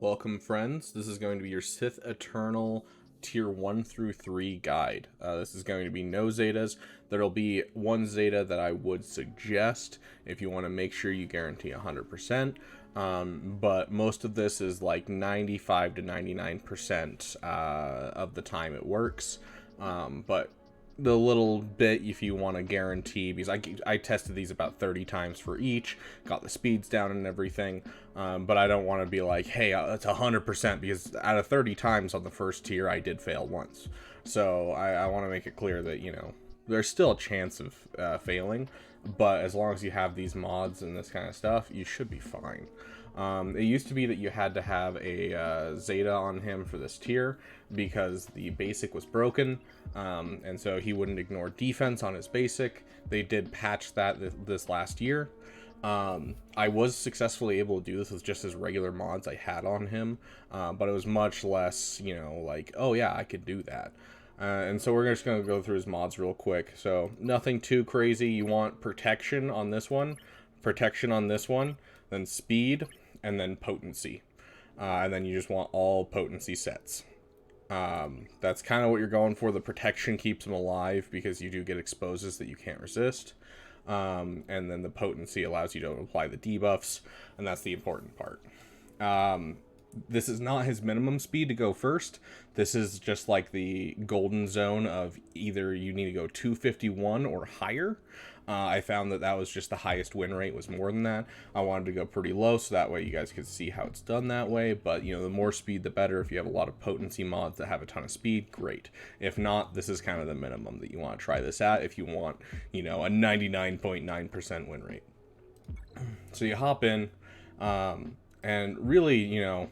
Welcome, friends. This is going to be your Sith Eternal Tier 1 through 3 guide. This is going to be no Zetas. There'll be one Zeta that I would suggest if you want to make sure you guarantee 100%. But most of this is like 95 to 99% of the time it works. But the little bit if you want to guarantee, because I tested these about 30 times for each, got the speeds down and everything, but I don't want to be like, hey, it's 100%, because out of 30 times on the first tier I did fail once. So I want to make it clear that, you know, there's still a chance of failing, but as long as you have these mods and this kind of stuff, you should be fine. It used to be that you had to have a Zeta on him for this tier because the basic was broken, and so he wouldn't ignore defense on his basic. They did patch that this last year. I was successfully able to do this with just his regular mods I had on him, but it was much less, you know, like, oh yeah, I could do that. And so we're just going to go through his mods real quick. So nothing too crazy. You want protection on this one, then speed, and then potency. And then you just want all potency sets. That's kind of what you're going for. The protection keeps him alive because you do get exposes that you can't resist. And then the potency allows you to apply the debuffs, and that's the important part. This is not his minimum speed to go first. This is just like the golden zone of either you need to go 251 or higher. I found that was just the highest win rate was more than that. I wanted to go pretty low so that way you guys could see how it's done that way. But, you know, the more speed, the better. If you have a lot of potency mods that have a ton of speed, great. If not, this is kind of the minimum that you want to try this at if you want, you know, a 99.9% win rate. So you hop in, and really, you know,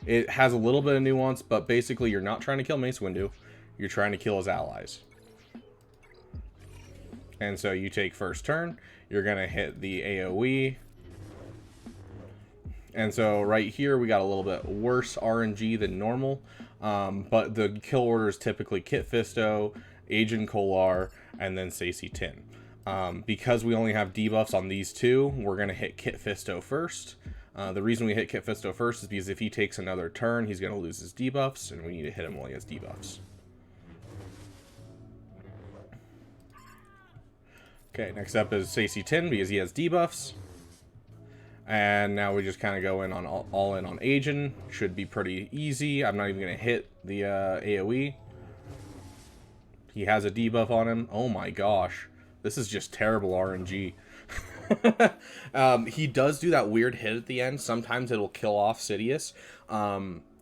it has a little bit of nuance, but basically you're not trying to kill Mace Windu. You're trying to kill his allies. And so you take first turn, you're going to hit the AoE. And so right here we got a little bit worse RNG than normal. But the kill order is typically Kit Fisto, Agent Kolar, and then Sacy Tin. Because we only have debuffs on these two, we're going to hit Kit Fisto first. The reason we hit Kit Fisto first is because if he takes another turn, he's going to lose his debuffs, and we need to hit him while he has debuffs. Okay, next up is Sacy Tin because he has debuffs. And now we just kind of go in on all in on Agent. Should be pretty easy. I'm not even going to hit the AoE. He has a debuff on him. Oh my gosh. This is just terrible RNG. He does do that weird hit at the end. Sometimes it'll kill off Sidious.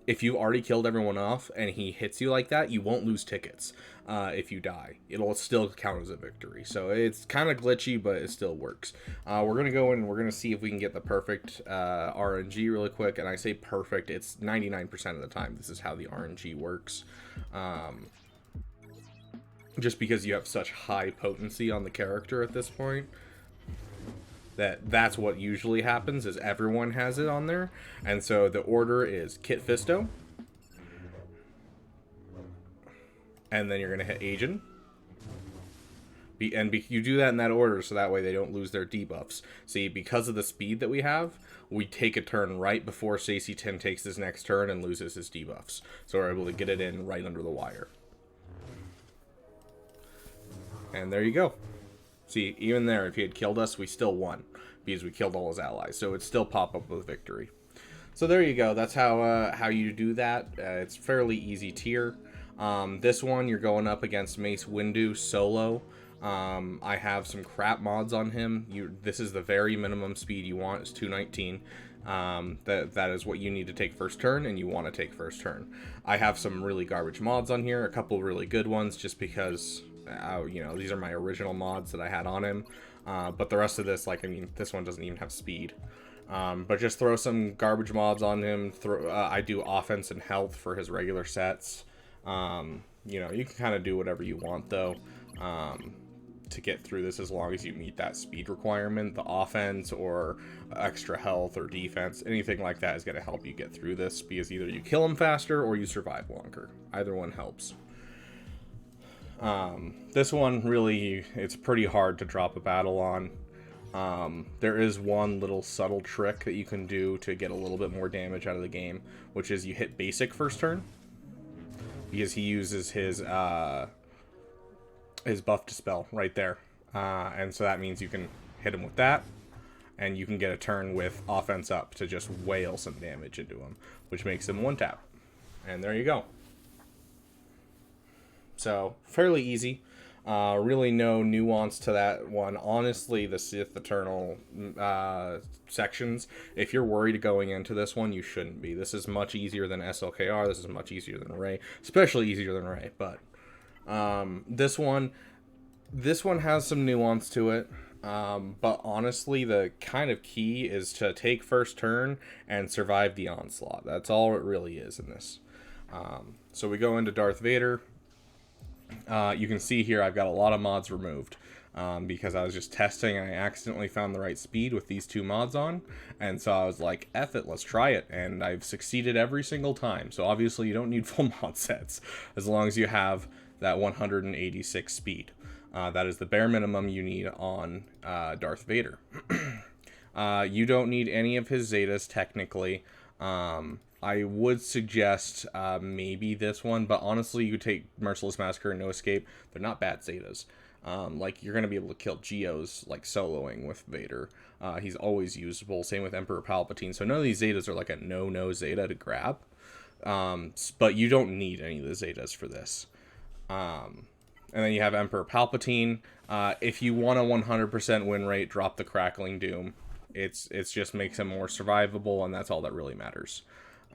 If you've already killed everyone off and he hits you like that, you won't lose tickets if you die. It'll still count as a victory. So it's kind of glitchy, but it still works. We're going to go in and we're going to see if we can get the perfect RNG really quick. And I say perfect, it's 99% of the time. This is how the RNG works. Just because you have such high potency on the character at this point. That's what usually happens, is everyone has it on there. And so the order is Kit Fisto, and then you're going to hit Agent. You do that in that order so that way they don't lose their debuffs. See, because of the speed that we have, we take a turn right before Sacy Tin takes his next turn and loses his debuffs. So we're able to get it in right under the wire. And there you go. See, even there, if he had killed us, we still won because we killed all his allies. So it's still pop up with victory. So there you go. That's how you do that. It's fairly easy tier. This one, you're going up against Mace Windu solo. I have some crap mods on him. This is the very minimum speed you want, is 219. That is what you need to take first turn, and you want to take first turn. I have some really garbage mods on here, a couple really good ones, just because... you know, these are my original mods that I had on him, but the rest of this, like, I mean, this one doesn't even have speed, but just throw some garbage mods on him. I do offense and health for his regular sets. You know, you can kind of do whatever you want, though, to get through this, as long as you meet that speed requirement. The offense or extra health or defense, anything like that is going to help you get through this, because either you kill him faster or you survive longer. Either one helps. This one, really, it's pretty hard to drop a battle on. There is one little subtle trick that you can do to get a little bit more damage out of the game, which is you hit basic first turn, because he uses his buff dispel right there, and so that means you can hit him with that, and you can get a turn with offense up to just wail some damage into him, which makes him one tap, and there you go. So fairly easy. Really no nuance to that one. Honestly, the Sith Eternal sections, if you're worried going into this one, you shouldn't be. This is much easier than SLKR. This is much easier than Ray, especially easier than Ray. But this one has some nuance to it. But honestly, the kind of key is to take first turn and survive the onslaught. That's all it really is in this. So we go into Darth Vader. You can see here I've got a lot of mods removed because I was just testing and I accidentally found the right speed with these two mods on, and so I was like, F it, let's try it, and I've succeeded every single time. So obviously you don't need full mod sets as long as you have that 186 speed. That is the bare minimum you need on Darth Vader. You don't need any of his Zetas technically. I would suggest maybe this one, but honestly, you could take Merciless Massacre and No Escape. They're not bad Zetas. Like, you're going to be able to kill Geos, like, soloing with Vader. He's always usable. Same with Emperor Palpatine. So none of these Zetas are like a no-no Zeta to grab. But you don't need any of the Zetas for this. And then you have Emperor Palpatine. If you want a 100% win rate, drop the Crackling Doom. It's just makes him more survivable, and that's all that really matters.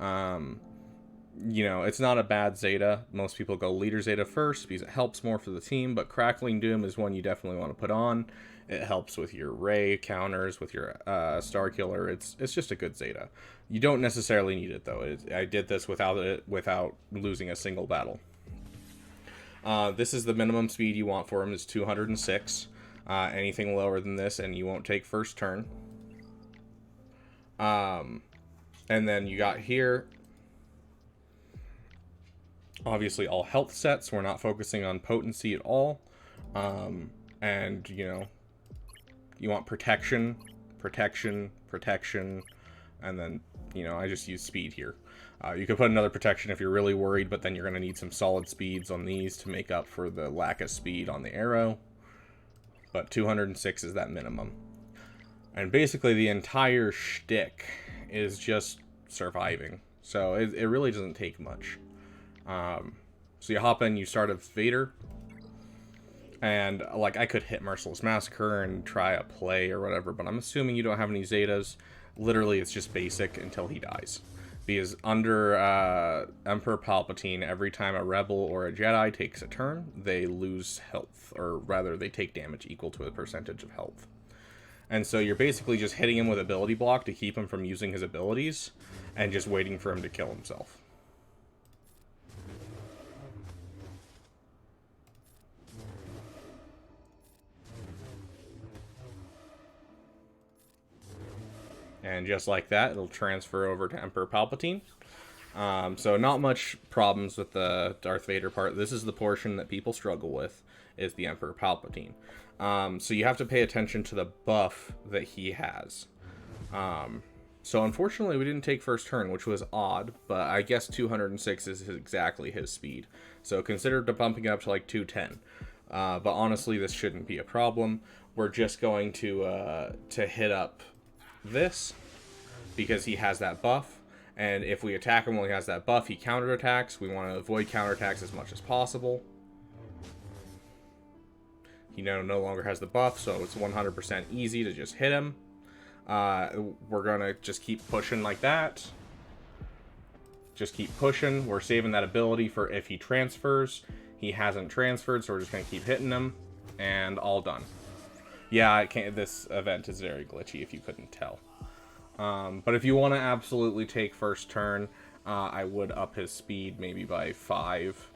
You know, it's not a bad Zeta. Most people go Leader Zeta first because it helps more for the team, but Crackling Doom is one you definitely want to put on. It helps with your Ray counters, with your Star Killer. It's just a good Zeta. You don't necessarily need it, though. I did this without losing a single battle. This is the minimum speed you want for him is 206. Anything lower than this, and you won't take first turn. And then you got here, obviously all health sets. We're not focusing on potency at all. And, you know, you want protection, protection, protection, and then, you know, I just use speed here. You could put another protection if you're really worried, but then you're going to need some solid speeds on these to make up for the lack of speed on the arrow. But 206 is that minimum. And basically the entire shtick is just surviving. So it really doesn't take much. So you hop in, you start with Vader. And, like, I could hit Merciless Massacre and try a play or whatever, but I'm assuming you don't have any Zetas. Literally, it's just basic until he dies. Because under Emperor Palpatine, every time a Rebel or a Jedi takes a turn, they lose health. Or rather, they take damage equal to a percentage of health. And so you're basically just hitting him with ability block to keep him from using his abilities, and just waiting for him to kill himself. And just like that, it'll transfer over to Emperor Palpatine. So not much problems with the Darth Vader part. This is the portion that people struggle with, is the Emperor Palpatine. So you have to pay attention to the buff that he has. So unfortunately, we didn't take first turn, which was odd, but I guess 206 is exactly his speed. So consider bumping it up to like 210. But honestly, this shouldn't be a problem. We're just going to hit up this because he has that buff. And if we attack him while he has that buff, he counterattacks. We want to avoid counterattacks as much as possible. He now no longer has the buff, so it's 100% easy to just hit him. We're going to just keep pushing like that. Just keep pushing. We're saving that ability for if he transfers. He hasn't transferred, so we're just going to keep hitting him. And all done. Yeah, this event is very glitchy, if you couldn't tell. But if you want to absolutely take first turn, I would up his speed maybe by 5.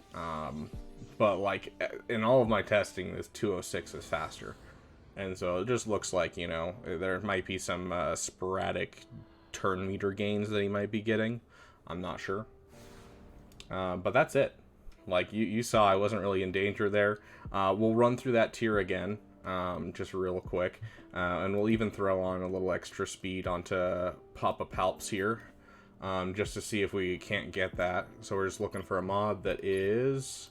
But, like, in all of my testing, this 206 is faster. And so it just looks like, you know, there might be some sporadic turn meter gains that he might be getting. I'm not sure. But that's it. Like, you saw I wasn't really in danger there. We'll run through that tier again. just real quick. And we'll even throw on a little extra speed onto Papa Palps here, just to see if we can't get that. So we're just looking for a mod that is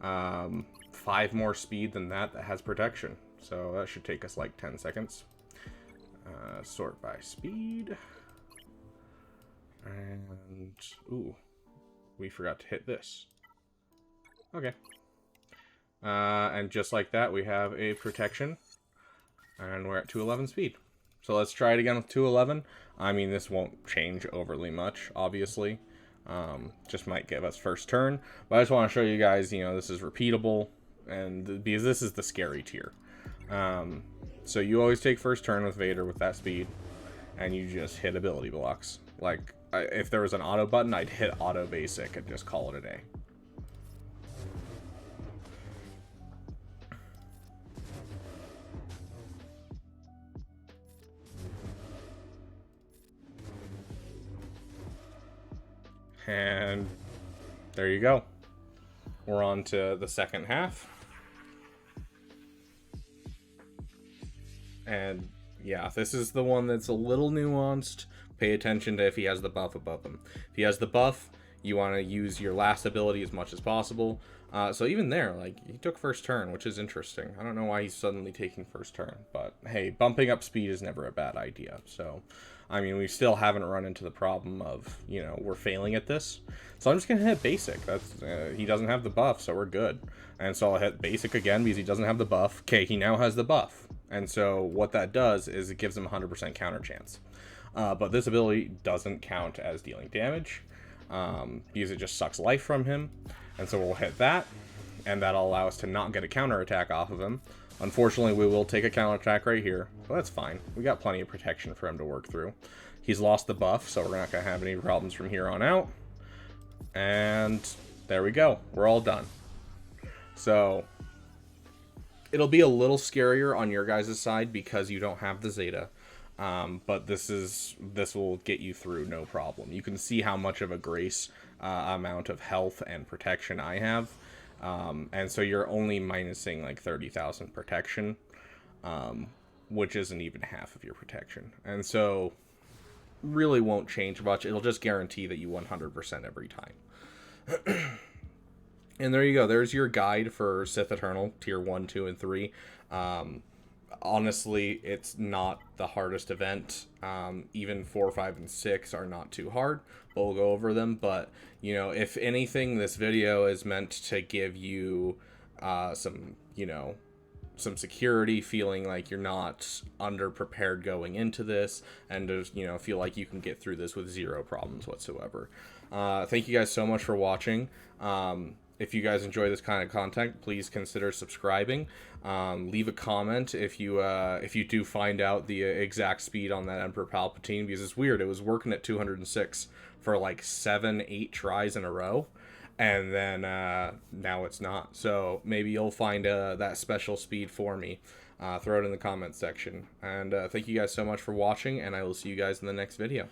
5 more speed than that has protection. So that should take us like 10 seconds. Sort by speed. And, ooh, we forgot to hit this. Okay. And just like that, we have a protection. And we're at 211 speed. So let's try it again with 211. I mean, this won't change overly much, obviously. Just might give us first turn. But I just want to show you guys, you know, this is repeatable. And because this is the scary tier. So you always take first turn with Vader with that speed. And you just hit ability blocks. Like, if there was an auto button, I'd hit auto basic and just call it a day. And there you go. We're on to the second half. And yeah, this is the one that's a little nuanced. Pay attention to if he has the buff above him. If he has the buff, you want to use your last ability as much as possible. So even there, like, he took first turn, which is interesting. I don't know why he's suddenly taking first turn. But hey, bumping up speed is never a bad idea. So, I mean, we still haven't run into the problem of, you know, we're failing at this. So I'm just going to hit basic. That's he doesn't have the buff, so we're good. And so I'll hit basic again because he doesn't have the buff. Okay, he now has the buff. And so what that does is it gives him 100% counter chance. But this ability doesn't count as dealing damage because it just sucks life from him. And so we'll hit that, and that'll allow us to not get a counter attack off of him. Unfortunately, we will take a counter attack right here. Well, that's fine. We got plenty of protection for him to work through. He's lost the buff, so we're not going to have any problems from here on out. And there we go. We're all done. So it'll be a little scarier on your guys' side because you don't have the Zeta. But this will get you through no problem. You can see how much of a grace amount of health and protection I have. And so you're only minusing like 30,000 protection, which isn't even half of your protection. And so really won't change much. It'll just guarantee that you 100% every time. And there you go. There's your guide for Sith Eternal, Tier 1, 2, and 3. Honestly, it's not the hardest event. Even 4, 5, and 6 are not too hard. We'll go over them. But, you know, if anything, this video is meant to give you some security, feeling like you're not underprepared going into this, and to, you know, feel like you can get through this with zero problems whatsoever. Thank you guys so much for watching. If you guys enjoy this kind of content, please consider subscribing. Leave a comment if you do find out the exact speed on that Emperor Palpatine, because it's weird. It was working at 206 for like 7, 8 tries in a row, and then now it's not. So maybe you'll find that special speed for me. Throw it in the comments section. And thank you guys so much for watching, and I will see you guys in the next video.